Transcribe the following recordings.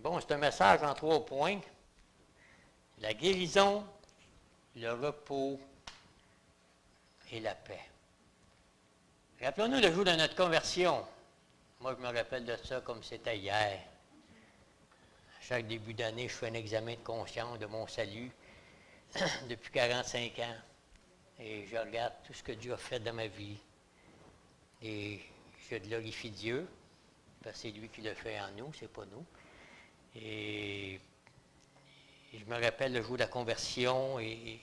Bon, c'est un message en 3 points. La guérison, le repos et la paix. Rappelons-nous le jour de notre conversion. Moi, je me rappelle de ça comme c'était hier. À chaque début d'année, je fais un examen de conscience de mon salut depuis 45 ans. Et je regarde tout ce que Dieu a fait dans ma vie. Et je glorifie Dieu, parce que c'est lui qui le fait en nous, c'est pas nous. Et je me rappelle le jour de la conversion et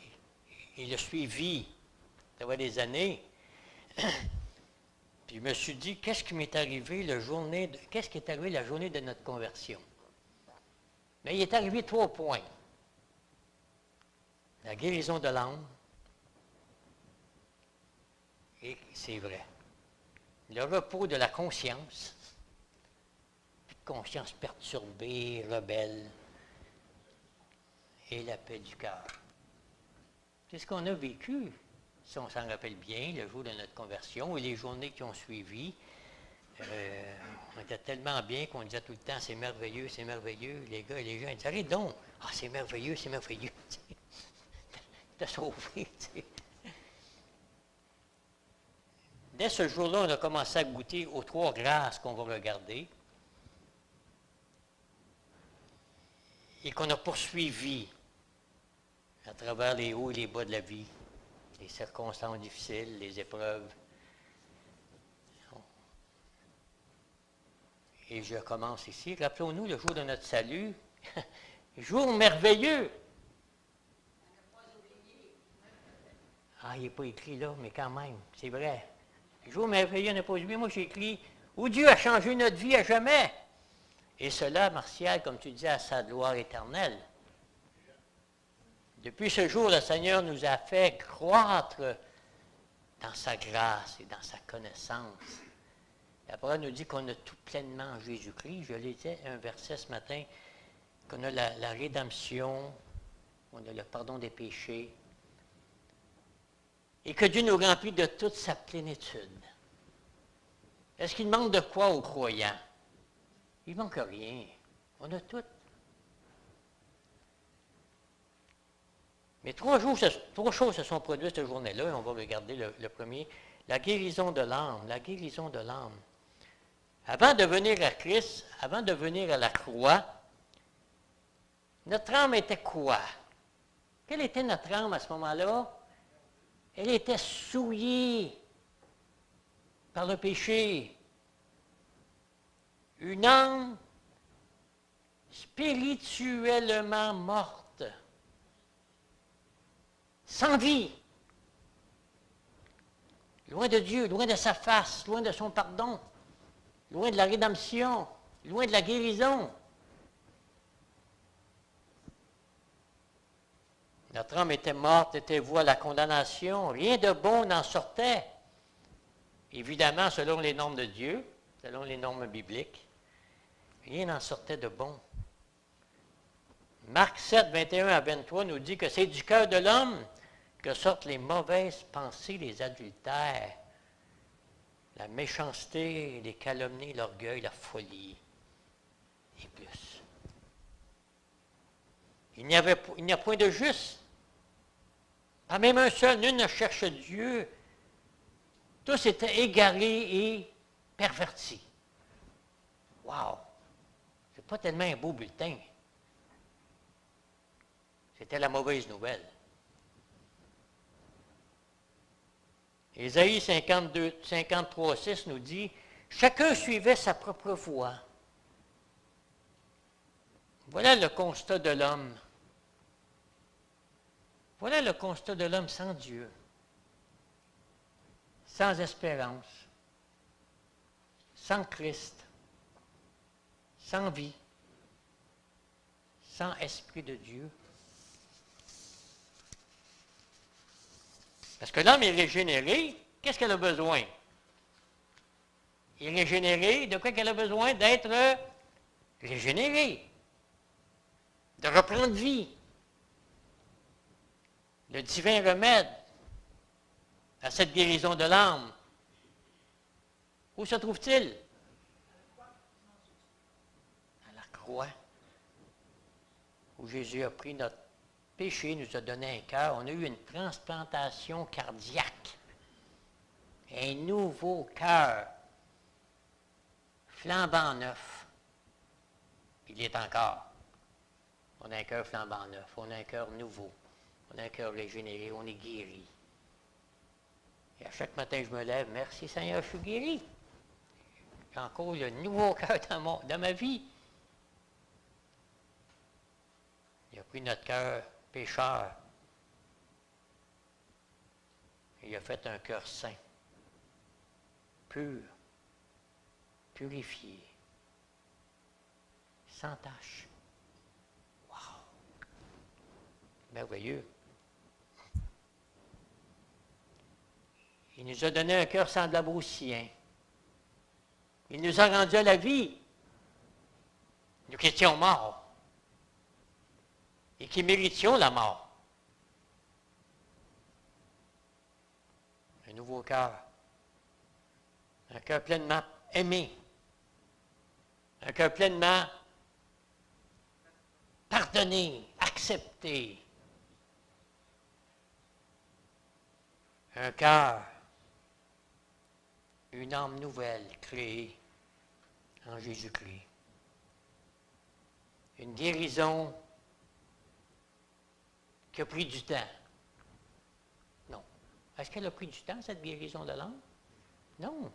le suivi. Ça va des années. Puis je me suis dit, qu'est-ce qui m'est arrivé qu'est-ce qui est arrivé la journée de notre conversion? Mais il est arrivé 3 points. La guérison de l'âme, et c'est vrai. Le repos de la conscience, plus de conscience perturbée, rebelle, et la paix du cœur. C'est ce qu'on a vécu, si on s'en rappelle bien, le jour de notre conversion et les journées qui ont suivi. On était tellement bien qu'on disait tout le temps, c'est merveilleux, c'est merveilleux. Les gars et les gens, ils disaient, allez donc, ah, c'est merveilleux, c'est merveilleux. T'as sauvé, tu sais. Dès ce jour-là, on a commencé à goûter aux 3 grâces qu'on va regarder et qu'on a poursuivi à travers les hauts et les bas de la vie, les circonstances difficiles, les épreuves. Et je commence ici. Rappelons-nous le jour de notre salut, jour merveilleux. Ah, il n'est pas écrit là, mais quand même, c'est vrai. Jour merveilleux, on n'a pas oublié. Moi, j'ai écrit où Dieu a changé notre vie à jamais. Et cela, Martial, comme tu dis, à sa gloire éternelle. Depuis ce jour, le Seigneur nous a fait croître dans sa grâce et dans sa connaissance. La parole nous dit qu'on a tout pleinement en Jésus-Christ. Je lisais un verset ce matin, qu'on a la rédemption, on a le pardon des péchés, et que Dieu nous remplit de toute sa plénitude. Est-ce qu'il manque de quoi aux croyants? Il ne manque rien. On a tout. Mais 3 choses se sont produites cette journée-là, et on va regarder le premier. La guérison de l'âme. La guérison de l'âme. Avant de venir à Christ, avant de venir à la croix, notre âme était quoi? Quelle était notre âme à ce moment-là? Elle était souillée par le péché. Une âme spirituellement morte, sans vie, loin de Dieu, loin de sa face, loin de son pardon, loin de la rédemption, loin de la guérison. Notre âme était morte, était vouée à la condamnation. Rien de bon n'en sortait. Évidemment, selon les normes de Dieu, selon les normes bibliques, rien n'en sortait de bon. Marc 7, 21 à 23 nous dit que c'est du cœur de l'homme que sortent les mauvaises pensées, les adultères, la méchanceté, les calomnies, l'orgueil, la folie, et plus. Il n'y a point de juste. Pas même un seul, nul ne cherche Dieu. Tous étaient égarés et pervertis. Wow! C'est pas tellement un beau bulletin. C'était la mauvaise nouvelle. Ésaïe 53, 6 nous dit, « Chacun suivait sa propre voie. » Voilà le constat de l'homme. Voilà le constat de l'homme sans Dieu, sans espérance, sans Christ, sans vie, sans esprit de Dieu. Parce que l'homme est régénéré, qu'est-ce qu'elle a besoin? Il est régénéré, de quoi qu'elle a besoin? D'être régénéré, de reprendre vie. Le divin remède à cette guérison de l'âme. Où se trouve-t-il? À la croix. où Jésus a pris notre péché, nous a donné un cœur. On a eu une transplantation cardiaque. Un nouveau cœur, flambant neuf. Il y est encore. On a un cœur flambant neuf, on a un cœur nouveau, on a un cœur régénéré, on est guéri. Et à chaque matin, je me lève, merci Seigneur, je suis guéri. J'ai encore le nouveau cœur dans ma vie. Il a pris notre cœur pécheur. Et il a fait un cœur saint, pur, purifié, sans tache. Wow! Merveilleux. Il nous a donné un cœur semblable au sien. Il nous a rendu à la vie. Nous qui étions morts et qui méritions la mort. Un nouveau cœur. Un cœur pleinement aimé. Un cœur pleinement pardonné, accepté. Un cœur, une âme nouvelle créée en Jésus-Christ. Une guérison qui a pris du temps. Non. Est-ce qu'elle a pris du temps, cette guérison de l'âme? Non.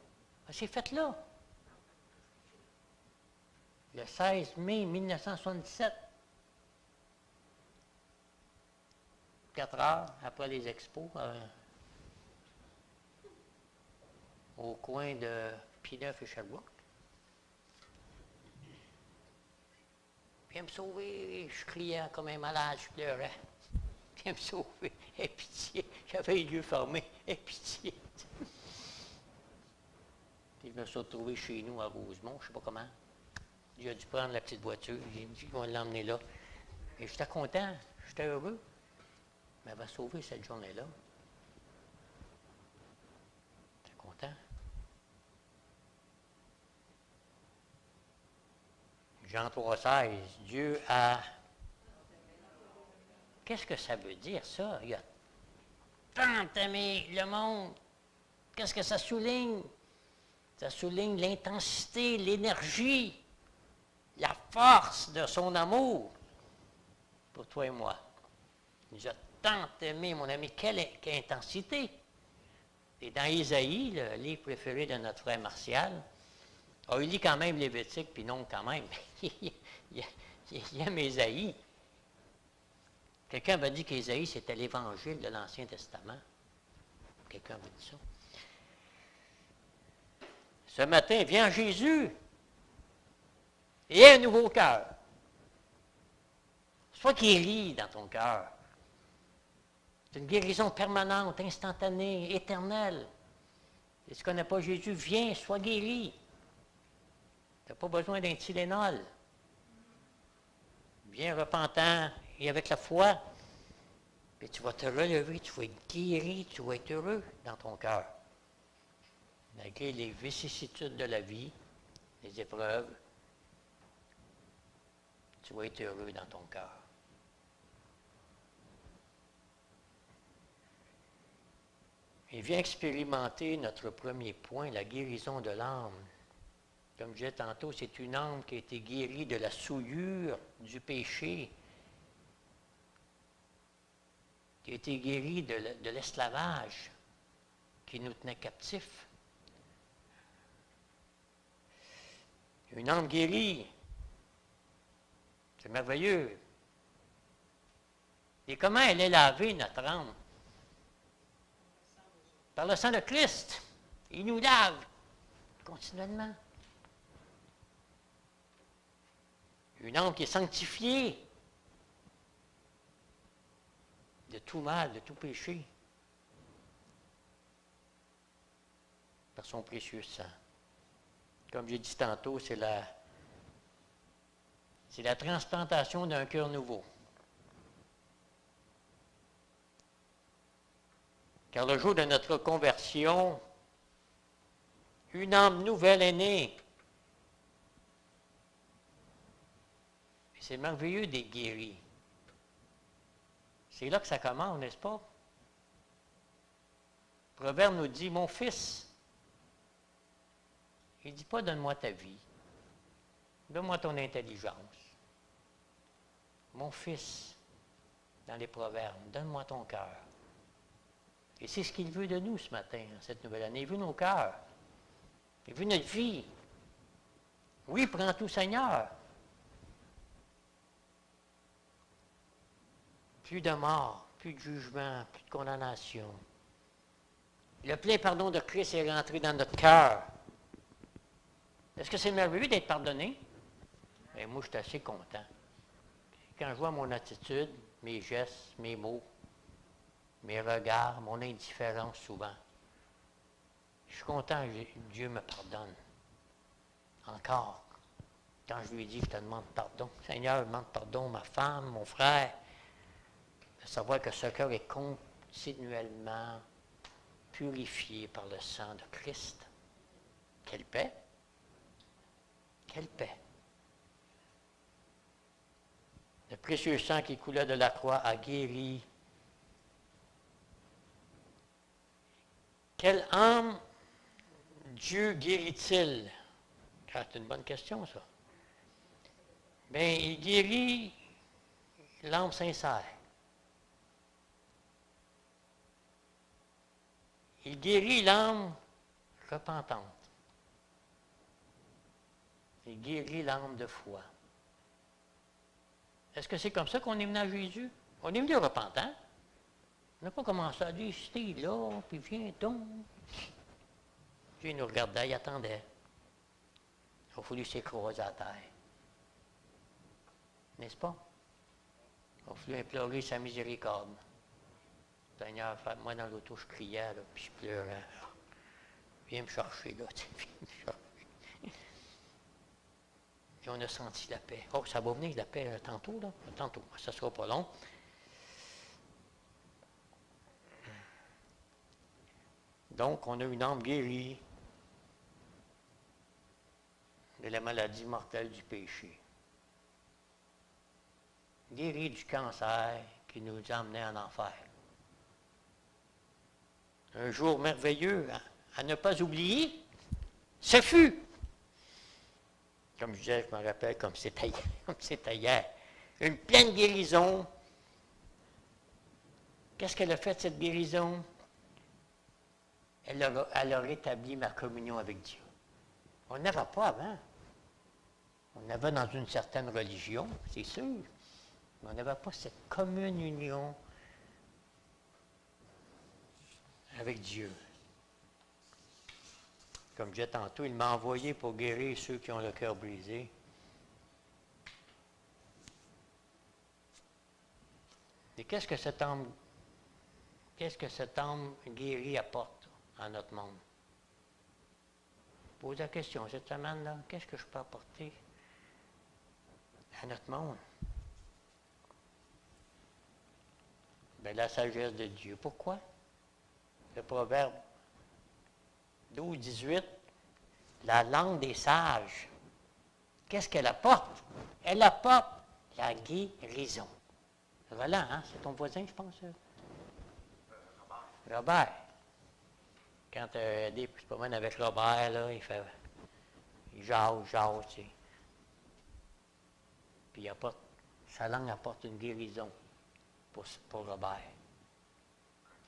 Elle s'est faite là. Le 16 mai 1977. 4 heures après les expos, au coin de P9 et Sherbrooke. Viens me sauver. Je criais comme un malade, je pleurais. Viens me sauver. Aie pitié. J'avais les yeux fermés. Aie pitié. Puis je me suis retrouvé chez nous à Rosemont, je ne sais pas comment. J'ai dû prendre la petite voiture. J'ai dit qu'ils vont l'emmener là. Et j'étais content. J'étais heureux. Il m'avait sauvé cette journée-là. J'étais content. Jean 3,16, Dieu a... Qu'est-ce que ça veut dire, ça? Il a tant aimé le monde. Qu'est-ce que ça souligne? Ça souligne l'intensité, l'énergie, la force de son amour pour toi et moi. Il nous a tant aimé, mon ami. Quelle intensité! Et dans Isaïe, le livre préféré de notre frère Martial, il lit quand même Lévitique, puis non quand même. il aime Isaïe. Quelqu'un m'a dit qu'Isaïe, c'était l'évangile de l'Ancien Testament. Quelqu'un m'a dit ça. Ce matin, vient Jésus et un nouveau cœur. Sois guéri dans ton cœur. C'est une guérison permanente, instantanée, éternelle. Et si tu ne connais pas Jésus, viens, sois guéri. Tu n'as pas besoin d'un Tylenol. Viens repentant et avec la foi. Puis tu vas te relever, tu vas être guéri, tu vas être heureux dans ton cœur. Malgré les vicissitudes de la vie, les épreuves, tu vas être heureux dans ton cœur. Et viens expérimenter notre premier point, la guérison de l'âme. Comme je disais tantôt, c'est une âme qui a été guérie de la souillure du péché, qui a été guérie de l'esclavage qui nous tenait captifs. Une âme guérie, c'est merveilleux. Et comment elle est lavée, notre âme? Par le sang de Christ. Il nous lave continuellement. Une âme qui est sanctifiée de tout mal, de tout péché, par son précieux sang. Comme j'ai dit tantôt, c'est la transplantation d'un cœur nouveau. Car le jour de notre conversion, une âme nouvelle est née. C'est merveilleux d'être guéri. C'est là que ça commence, n'est-ce pas? Le Proverbe nous dit, mon fils, il ne dit pas donne-moi ta vie, donne-moi ton intelligence. Mon fils, dans les Proverbes, donne-moi ton cœur. Et c'est ce qu'il veut de nous ce matin, cette nouvelle année. Il veut nos cœurs. Il veut notre vie. Oui, prends tout, Seigneur. Plus de mort, plus de jugement, plus de condamnation. Le plein pardon de Christ est rentré dans notre cœur. Est-ce que c'est merveilleux d'être pardonné? Et moi, je suis assez content. Quand je vois mon attitude, mes gestes, mes mots, mes regards, mon indifférence souvent, je suis content que Dieu me pardonne. Encore. Quand je lui dis, je te demande pardon. Seigneur, je demande pardon, ma femme, mon frère. De savoir que ce cœur est continuellement purifié par le sang de Christ. Quelle paix! Quelle paix! Le précieux sang qui coulait de la croix a guéri. Quelle âme Dieu guérit-il? C'est une bonne question, ça. Bien, il guérit l'âme sincère. Il guérit l'âme repentante. Il guérit l'âme de foi. Est-ce que c'est comme ça qu'on est venu à Jésus? On est venu repentant. On n'a pas commencé à dire, c'était là, puis viens donc. Dieu nous regardait, il attendait. Il a fallu s'écraser à terre. N'est-ce pas? Il a fallu implorer sa miséricorde. Seigneur, moi dans l'auto, je criais, là, puis je pleurais. Viens me chercher, là, viens me chercher. Et on a senti la paix. Oh, ça va venir la paix tantôt, là? Tantôt, ça ne sera pas long. Donc, on a une âme guérie de la maladie mortelle du péché. Guérie du cancer qui nous a amenés en enfer. Un jour merveilleux à ne pas oublier, ce fut. Comme je disais, je me rappelle comme c'était hier. Une pleine guérison. Qu'est-ce qu'elle a fait, cette guérison? Elle a rétabli ma communion avec Dieu. On n'avait pas avant. On avait dans une certaine religion, c'est sûr, mais on n'avait pas cette commune union avec Dieu. Comme je disais tantôt, il m'a envoyé pour guérir ceux qui ont le cœur brisé. Et qu'est-ce que cet homme guéri apporte à notre monde? Pose la question cette semaine-là, qu'est-ce que je peux apporter à notre monde? Bien, la sagesse de Dieu. Pourquoi? Le Proverbe 12, 18, la langue des sages. Qu'est-ce qu'elle apporte? Elle apporte la guérison. Roland, hein? C'est ton voisin, je pense. Robert. Quand Dave se promène avec Robert, là, il jase, tu sais. Puis sa langue apporte une guérison pour Robert.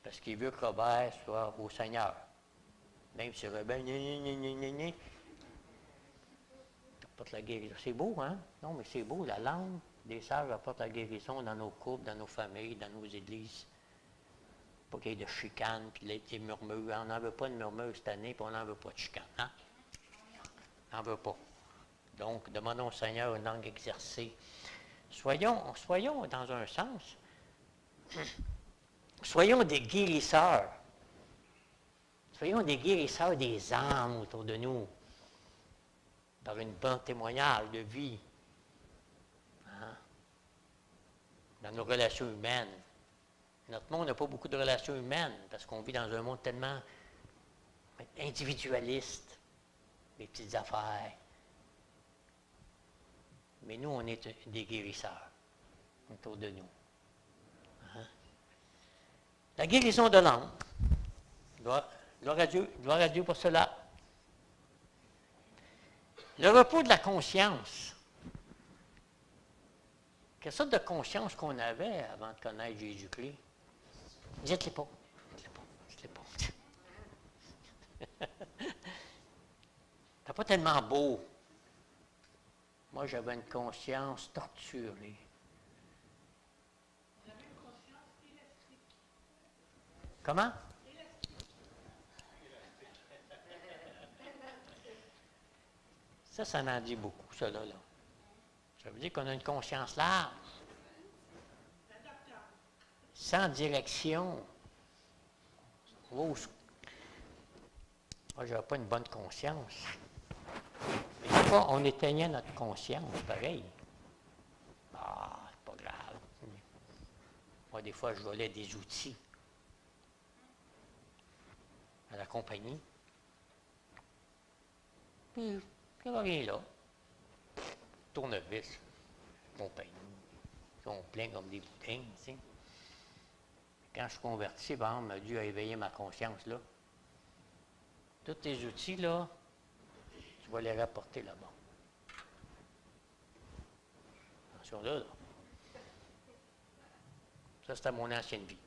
Parce qu'il veut que Robert soit au Seigneur. Même si Robert, il apporte la guérison. C'est beau, hein? Non, mais c'est beau, la langue des sages apporte la guérison dans nos couples, dans nos familles, dans nos églises. Pas qu'il y ait de chicane, puis des murmures. On n'en veut pas de murmures cette année, puis on n'en veut pas de chicane. Hein? On n'en veut pas. Donc, demandons au Seigneur une langue exercée. Soyons dans un sens, soyons des guérisseurs. Soyons des guérisseurs des âmes autour de nous, par une bonne témoignage de vie, hein? Dans nos relations humaines. Notre monde n'a pas beaucoup de relations humaines, parce qu'on vit dans un monde tellement individualiste, des petites affaires. Mais nous, on est des guérisseurs autour de nous. Hein? La guérison de l'âme. Gloire à Dieu pour cela. Le repos de la conscience. Quelle sorte de conscience qu'on avait avant de connaître Jésus-Christ? Dites-le pas. Dites-le pas. C'était pas tellement beau. Moi, j'avais une conscience torturée. Comment? Ça en dit beaucoup, ça là. Ça veut dire qu'on a une conscience large. Sans direction. Moi, je n'avais pas une bonne conscience. Mais des fois, on éteignait notre conscience, pareil. Ah, c'est pas grave. Moi, des fois, je volais des outils à la compagnie. Puis, il n'y avait rien là. Tournevis, compagnie. Ils sont pleins comme des boudins, tu sais. Quand je suis converti, par exemple, Dieu a éveillé ma conscience, là. Tous tes outils, là, tu vas les rapporter là-bas. Attention là. Ça, c'était mon ancienne vie.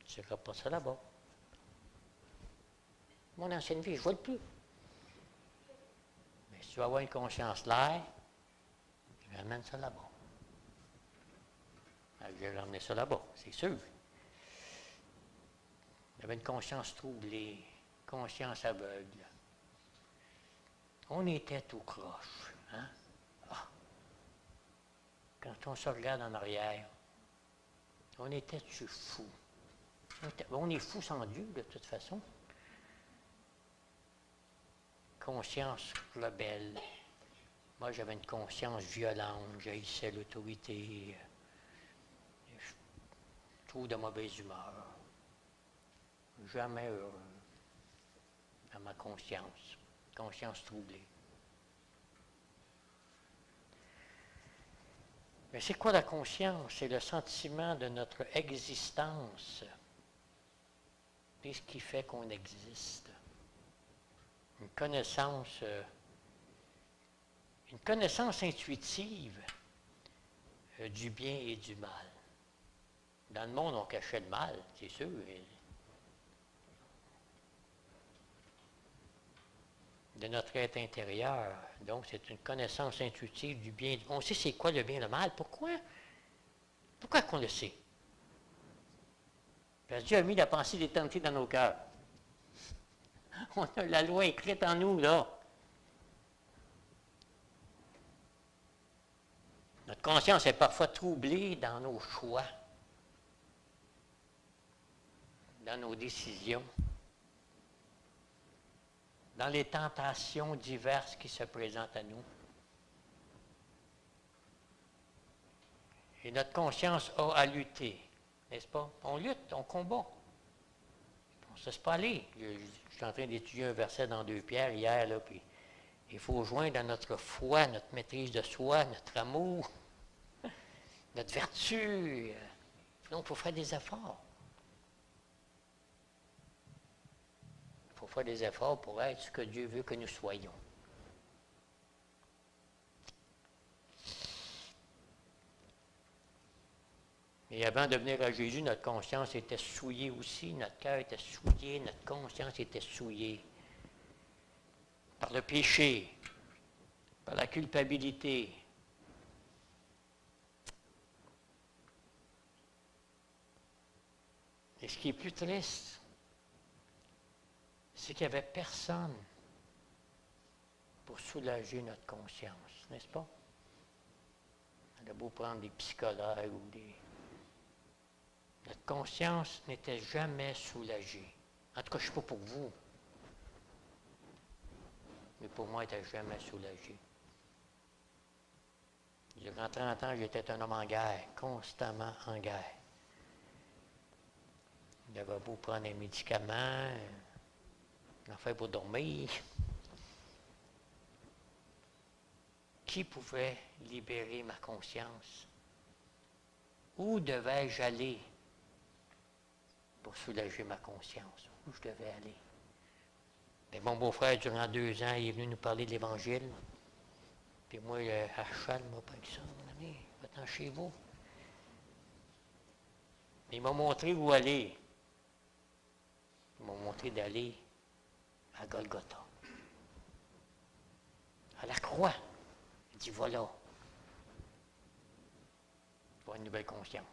Je rapporte ça là-bas. Mon ancienne vie, je ne vois le plus. Mais si tu vas avoir une conscience claire, je ramène ça là-bas. Je vais ramener ça là-bas, c'est sûr. J'avais une conscience troublée, conscience aveugle. On était tout croche. Hein? Ah. Quand on se regarde en arrière, on était-tu fou? On est fou sans Dieu, de toute façon. Conscience rebelle. Moi, j'avais une conscience violente, j'haïssais l'autorité. Trop de mauvaise humeur. Jamais heureux dans ma conscience. Conscience troublée. Mais c'est quoi la conscience? C'est le sentiment de notre existence. C'est ce qui fait qu'on existe. Une connaissance intuitive du bien et du mal. Dans le monde, on cachait le mal, c'est sûr. De notre être intérieur. Donc, c'est une connaissance intuitive du bien. On sait c'est quoi le bien et le mal. Pourquoi? Pourquoi qu'on le sait? Parce que Dieu a mis la pensée d'éternité dans nos cœurs. On a la loi écrite en nous, là. Notre conscience est parfois troublée dans nos choix, dans nos décisions, dans les tentations diverses qui se présentent à nous. Et notre conscience a à lutter, n'est-ce pas? On lutte, on combat. On ne se laisse pas aller. Je suis en train d'étudier un verset dans 2 Pierre hier, là, puis il faut joindre à notre foi, notre maîtrise de soi, notre amour, notre vertu. Donc, il faut faire des efforts. Il faut faire des efforts pour être ce que Dieu veut que nous soyons. Et avant de venir à Jésus, notre conscience était souillée aussi, notre cœur était souillé, notre conscience était souillée par le péché, par la culpabilité. Et ce qui est plus triste, c'est qu'il n'y avait personne pour soulager notre conscience, n'est-ce pas? On a beau prendre des psychologues ou des... Notre conscience n'était jamais soulagée. En tout cas, je ne sais pas pour vous. Mais pour moi, elle n'était jamais soulagée. Durant 30 ans, j'étais un homme en guerre, constamment en guerre. J'avais beau prendre des médicaments, en faire pour dormir. Qui pouvait libérer ma conscience? Où devais-je aller pour soulager ma conscience? Où je devais aller? Bien, mon beau-frère, durant 2 ans, il est venu nous parler de l'Évangile. Puis moi, à cheval, il m'a pas dit ça, mon ami, va-t'en chez vous. Il m'a montré où aller. Il m'a montré d'aller à Golgotha. À la croix. Il dit, voilà. Pour une nouvelle conscience.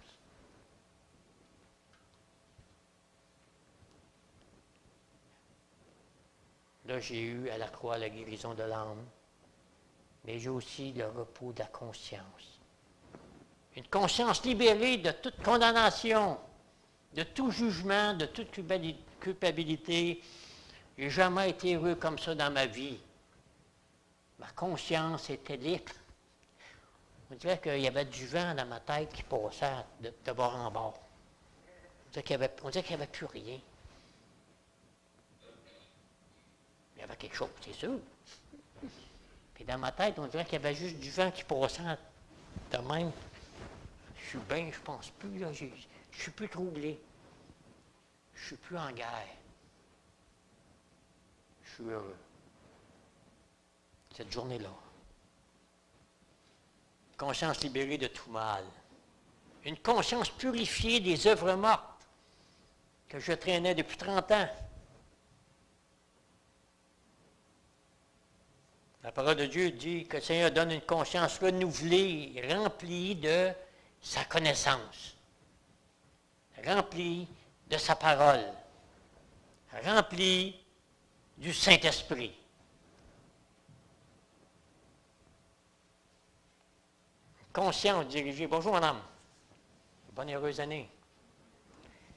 Là, j'ai eu à la croix la guérison de l'âme, mais j'ai aussi le repos de la conscience. Une conscience libérée de toute condamnation, de tout jugement, de toute culpabilité. Je n'ai jamais été heureux comme ça dans ma vie. Ma conscience était libre. On dirait qu'il y avait du vent dans ma tête qui passait de bord en bord. On dirait qu'il n'y avait plus rien. Il y avait quelque chose, c'est sûr. Puis dans ma tête, on dirait qu'il y avait juste du vent qui passait de même. Je suis bien, je pense plus, là. Je suis plus troublé. Je suis plus en guerre. Je suis heureux. Cette journée-là. Conscience libérée de tout mal. Une conscience purifiée des œuvres mortes que je traînais depuis 30 ans. La parole de Dieu dit que le Seigneur donne une conscience renouvelée, remplie de sa connaissance, remplie de sa parole, remplie du Saint-Esprit. Conscience dirigée. Bonjour, madame. Bonne et heureuse année.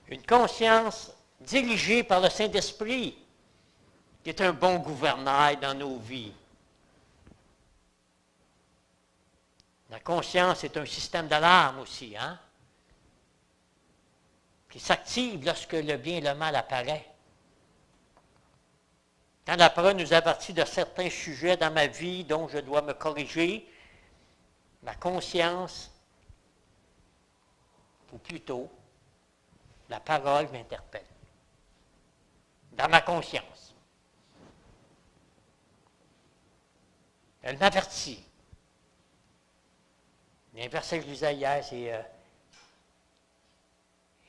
Une conscience dirigée par le Saint-Esprit, qui est un bon gouvernail dans nos vies. La conscience est un système d'alarme aussi, hein? Qui s'active lorsque le bien et le mal apparaissent. Quand la parole nous avertit de certains sujets dans ma vie dont je dois me corriger, ma conscience, ou plutôt, la parole m'interpelle. Dans ma conscience. Elle m'avertit. Il y a un verset que je lisais hier, c'est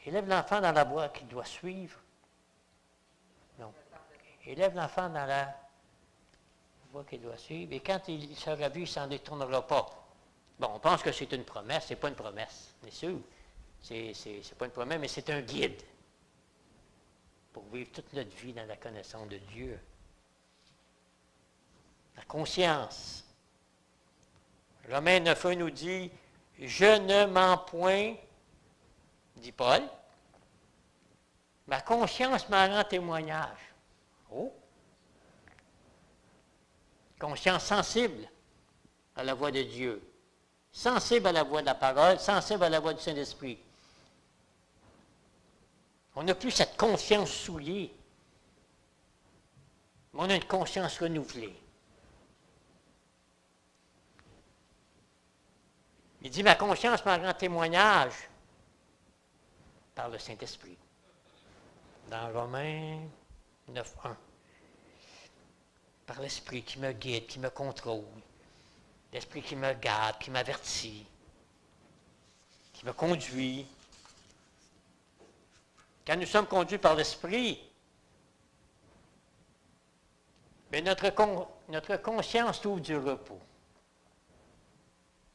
élève l'enfant dans la voie qu'il doit suivre. Non. Élève l'enfant dans la voie qu'il doit suivre, et quand il sera vu, il ne s'en détournera pas. Bon, on pense que c'est une promesse, c'est pas une promesse, bien sûr. C'est pas une promesse, mais c'est un guide pour vivre toute notre vie dans la connaissance de Dieu. La conscience. Romains 9.1 nous dit, « Je ne mens point, dit Paul, ma conscience m'en rend témoignage. » Oh! Conscience sensible à la voix de Dieu, sensible à la voix de la parole, sensible à la voix du Saint-Esprit. On n'a plus cette conscience souillée, mais on a une conscience renouvelée. Il dit, ma conscience m'en rend témoignage par le Saint-Esprit. Dans Romains 9.1. Par l'Esprit qui me guide, qui me contrôle. L'Esprit qui me garde, qui m'avertit, qui me conduit. Quand nous sommes conduits par l'Esprit, mais notre conscience trouve du repos.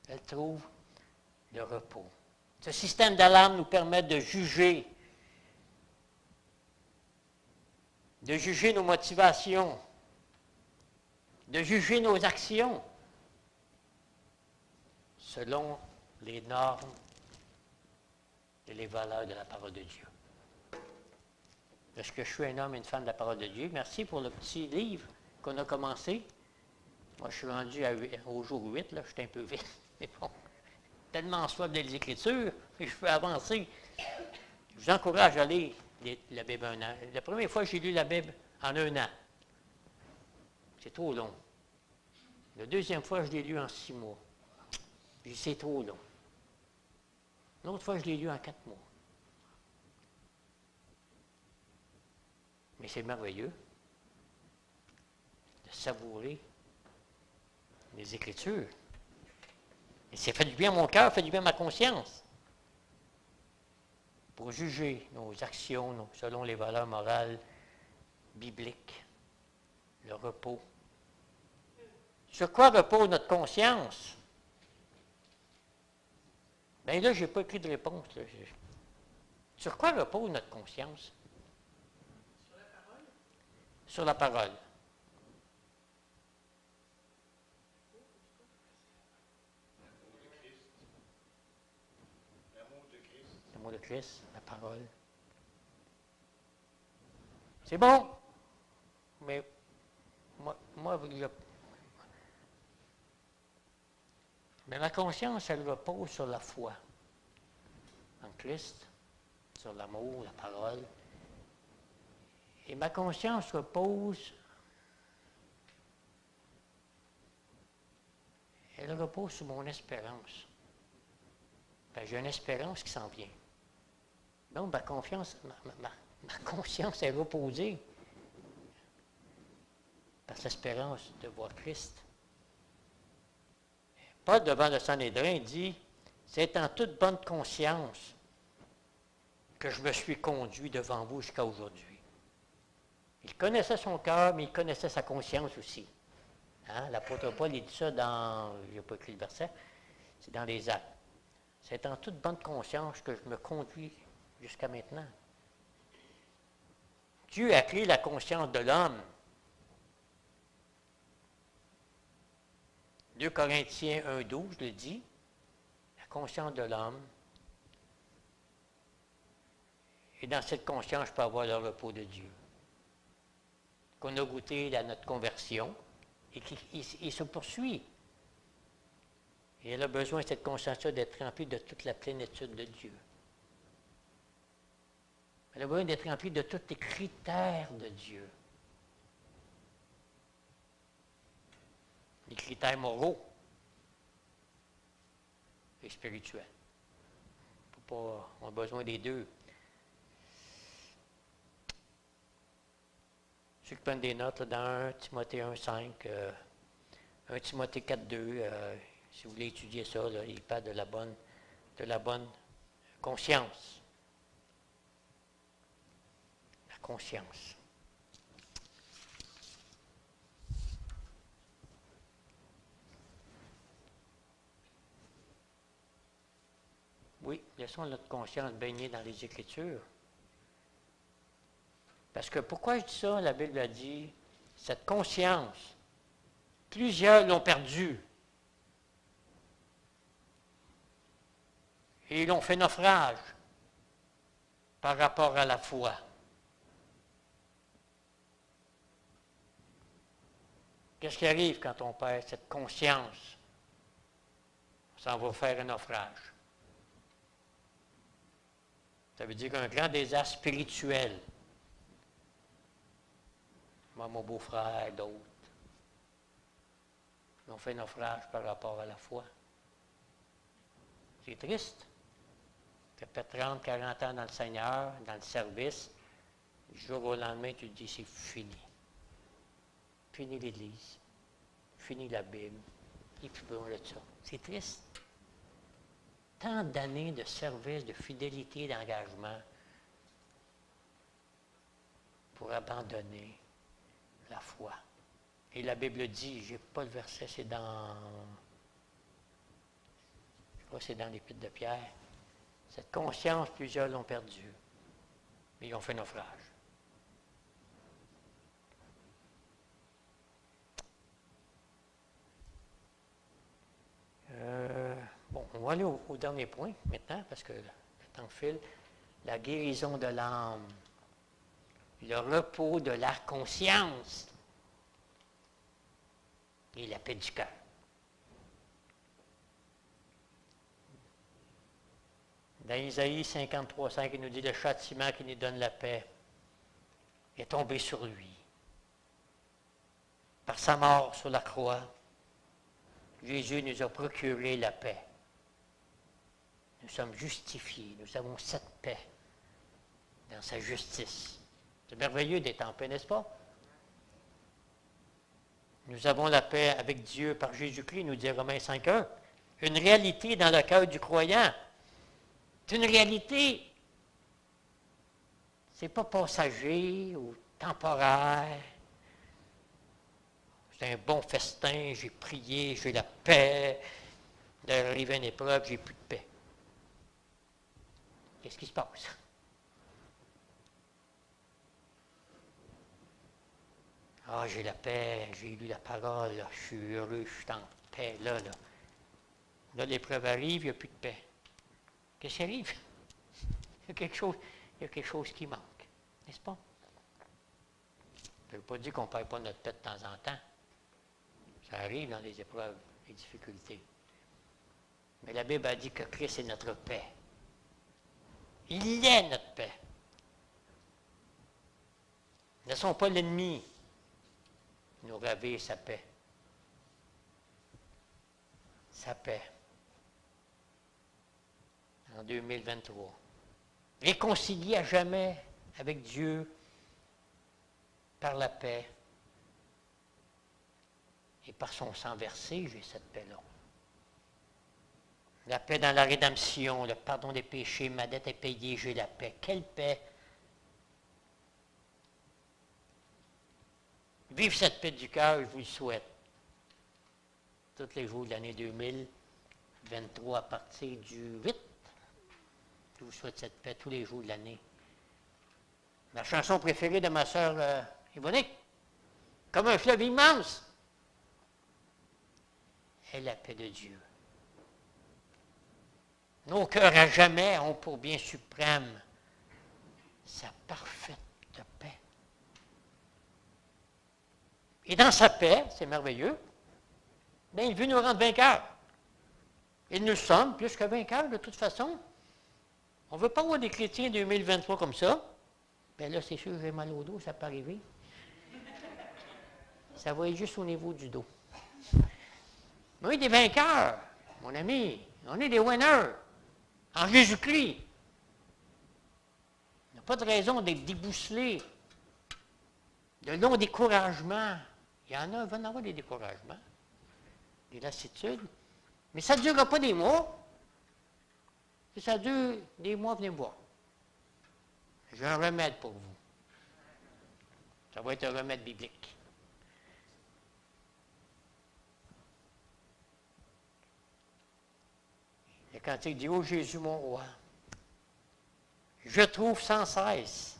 Elle trouve le repos. Ce système d'alarme nous permet de juger nos motivations, de juger nos actions selon les normes et les valeurs de la parole de Dieu. Est-ce que je suis un homme et une femme de la parole de Dieu? Merci pour le petit livre qu'on a commencé. Moi, je suis rendu au jour 8, là, je suis un peu vite. Mais bon, tellement soif des Écritures que je peux avancer. Je vous encourage à lire la Bible un an. La première fois que j'ai lu la Bible en 1 an, c'est trop long. La deuxième fois, je l'ai lu en 6 mois. J'ai dit, c'est trop long. L'autre fois, je l'ai lu en 4 mois. Mais c'est merveilleux de savourer les Écritures. Et ça fait du bien à mon cœur, fait du bien à ma conscience. Pour juger nos actions selon les valeurs morales bibliques. Le repos. Sur quoi repose notre conscience? Bien là, je n'ai pas écrit de réponse. Là. Sur quoi repose notre conscience? Sur la parole. Sur la parole. L'amour de Christ, la parole. C'est bon, mais mais ma conscience, elle repose sur la foi en Christ, sur l'amour, la parole. Et ma conscience repose, elle repose sur mon espérance. Ben, j'ai une espérance qui s'en vient. Donc, ma conscience est reposée par l'espérance de voir Christ. Paul, devant le Sanhédrin, dit « C'est en toute bonne conscience que je me suis conduit devant vous jusqu'à aujourd'hui. » Il connaissait son cœur, mais il connaissait sa conscience aussi. Hein? L'apôtre Paul, il dit ça dans, je n'ai pas écrit le verset, c'est dans les Actes. C'est en toute bonne conscience que je me conduis jusqu'à maintenant. Dieu a créé la conscience de l'homme. 2 Corinthiens 1,12 le dit, la conscience de l'homme. Et dans cette conscience, je peux avoir le repos de Dieu. Qu'on a goûté à notre conversion et qu'il se poursuit. Et elle a besoin, cette conscience-là, d'être remplie de toute la plénitude de Dieu. Elle a besoin d'être remplie de tous les critères de Dieu. Les critères moraux et spirituels. On a besoin des deux. Ceux qui prennent des notes, là, dans 1 Timothée 1,5, 1 Timothée 4,2, si vous voulez étudier ça, là, il parle de la bonne conscience. La conscience. Oui, laissons notre conscience baigner dans les Écritures. Parce que pourquoi je dis ça? La Bible a dit, cette conscience, plusieurs l'ont perdue. Et ils ont fait naufrage par rapport à la foi. Qu'est-ce qui arrive quand on perd cette conscience? Ça va faire un naufrage. Ça veut dire qu'un grand désastre spirituel. Moi, mon beau-frère, d'autres, ils ont fait naufrage par rapport à la foi. C'est triste. Tu as fait 30, 40 ans dans le Seigneur, dans le service. Du jour au lendemain, tu te dis, c'est fini. Fini l'Église. Fini la Bible. Et puis, bon, là, ça. C'est triste. Tant d'années de service, de fidélité, d'engagement pour abandonner la foi. Et la Bible dit, je n'ai pas le verset, c'est dans, je crois que c'est dans l'Épître de Pierre. Cette conscience, plusieurs l'ont perdue, mais ils ont fait naufrage. Bon, on va aller au dernier point maintenant, parce que le temps file. La guérison de l'âme. Le repos de la conscience. Et la paix du cœur. Dans Isaïe 53,5, il nous dit le châtiment qui nous donne la paix est tombé sur lui. Par sa mort sur la croix, Jésus nous a procuré la paix. Nous sommes justifiés. Nous avons cette paix dans sa justice. C'est merveilleux d'être en paix, n'est-ce pas? Nous avons la paix avec Dieu par Jésus-Christ, nous dit Romains 5.1. Une réalité dans le cœur du croyant. C'est une réalité. Ce n'est pas passager ou temporaire. C'est un bon festin, j'ai prié, j'ai la paix. D'arriver à une épreuve, j'ai plus de paix. Qu'est-ce qui se passe? Ah, j'ai la paix, j'ai lu la parole, là, je suis heureux, je suis en paix, là. Là, l'épreuve arrive, il n'y a plus de paix. Qu'est-ce qui arrive? Il y a quelque chose qui manque, n'est-ce pas? Ça ne veut pas dire qu'on ne perd pas notre paix de temps en temps. Ça arrive dans les épreuves, les difficultés. Mais la Bible a dit que Christ est notre paix. Il est notre paix. Ne sont pas l'ennemi nous raver sa paix. Sa paix. En 2023. Réconcilié à jamais avec Dieu par la paix. Et par son sang versé, j'ai cette paix-là. La paix dans la rédemption, le pardon des péchés, ma dette est payée, j'ai la paix. Quelle paix! Vive cette paix du cœur, je vous le souhaite. Tous les jours de l'année 2023 à partir du 8. Je vous souhaite cette paix tous les jours de l'année. Ma chanson préférée de ma sœur Yvonique, comme un fleuve immense, est la paix de Dieu. Nos cœurs à jamais ont pour bien suprême sa parfaite paix. Et dans sa paix, c'est merveilleux, bien, il veut nous rendre vainqueurs. Et nous sommes plus que vainqueurs de toute façon. On ne veut pas voir des chrétiens 2023 comme ça. Bien là, c'est sûr, j'ai mal au dos, ça peut arriver. Ça va être juste au niveau du dos. Mais oui, des vainqueurs, mon ami. On est des winners. En Jésus-Christ. Il n'y a pas de raison d'être débousselé. De longs découragements. Il y va en avoir des découragements, des lassitudes. Mais ça ne durera pas des mois. Si ça dure des mois, venez me voir. J'ai un remède pour vous. Ça va être un remède biblique. Le cantique dit, ô Jésus mon roi, je trouve sans cesse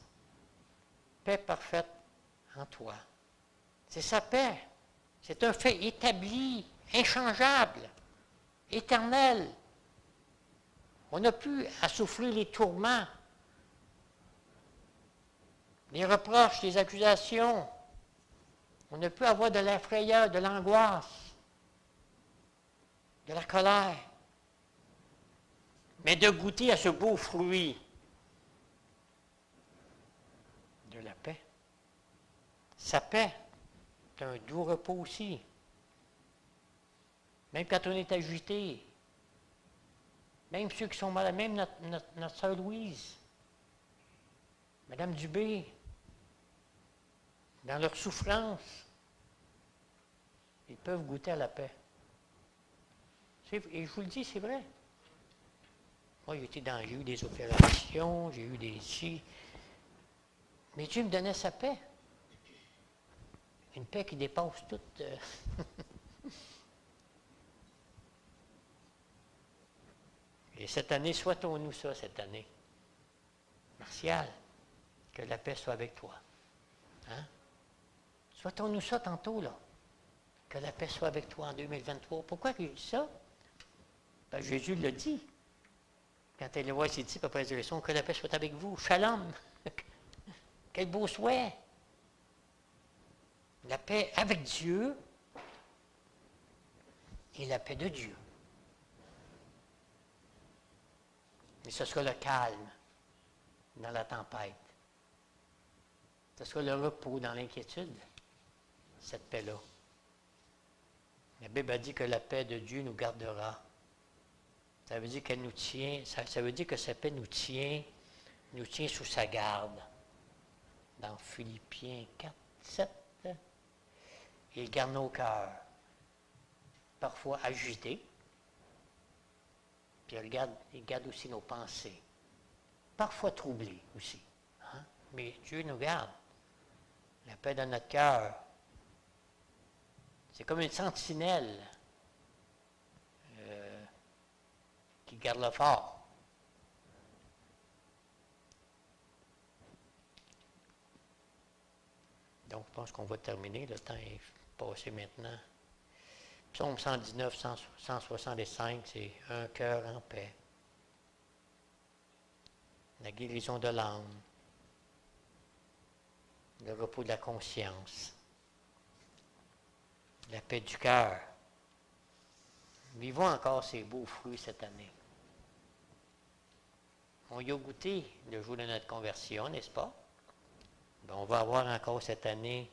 paix parfaite en toi. C'est sa paix. C'est un fait établi, inchangeable, éternel. On n'a plus à souffrir les tourments, les reproches, les accusations. On ne peut avoir de la frayeur, de l'angoisse, de la colère. Mais de goûter à ce beau fruit de la paix. Sa paix, c'est un doux repos aussi. Même quand on est agité, même ceux qui sont malades, même notre sœur Louise, Madame Dubé, dans leur souffrance, ils peuvent goûter à la paix. Et je vous le dis, c'est vrai. Moi, j'ai eu des opérations, j'ai eu des chi. Mais Dieu me donnait sa paix. Une paix qui dépasse toute. Et cette année, souhaitons-nous ça, cette année. Martial, que la paix soit avec toi. Hein? Souhaitons-nous ça tantôt, là. Que la paix soit avec toi en 2023. Pourquoi j'ai dit ça? Ben, Jésus l'a dit. Quand elle voit ses disciples après la résurrection, que la paix soit avec vous. Shalom. Quel beau souhait. La paix avec Dieu et la paix de Dieu. Mais ce sera le calme dans la tempête. Ce sera le repos dans l'inquiétude, cette paix-là. La Bible a dit que la paix de Dieu nous gardera Ça veut dire qu'elle nous tient, ça veut dire que sa paix nous tient sous sa garde. Dans Philippiens 4, 7, il garde nos cœurs, parfois agités, puis il garde aussi nos pensées, parfois troublées aussi. Hein? Mais Dieu nous garde. La paix dans notre cœur, c'est comme une sentinelle qui garde le fort. Donc, je pense qu'on va terminer. Le temps est passé maintenant. Psaume 119, 165, c'est un cœur en paix. La guérison de l'âme. Le repos de la conscience. La paix du cœur. Vivons encore ces beaux fruits cette année. On y a goûté le jour de notre conversion, n'est-ce pas? Ben, on va avoir encore cette année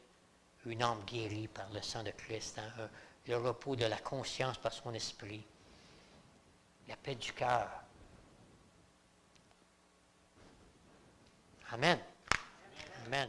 une âme guérie par le sang de Christ, hein? Le repos de la conscience par son esprit, la paix du cœur. Amen. Amen.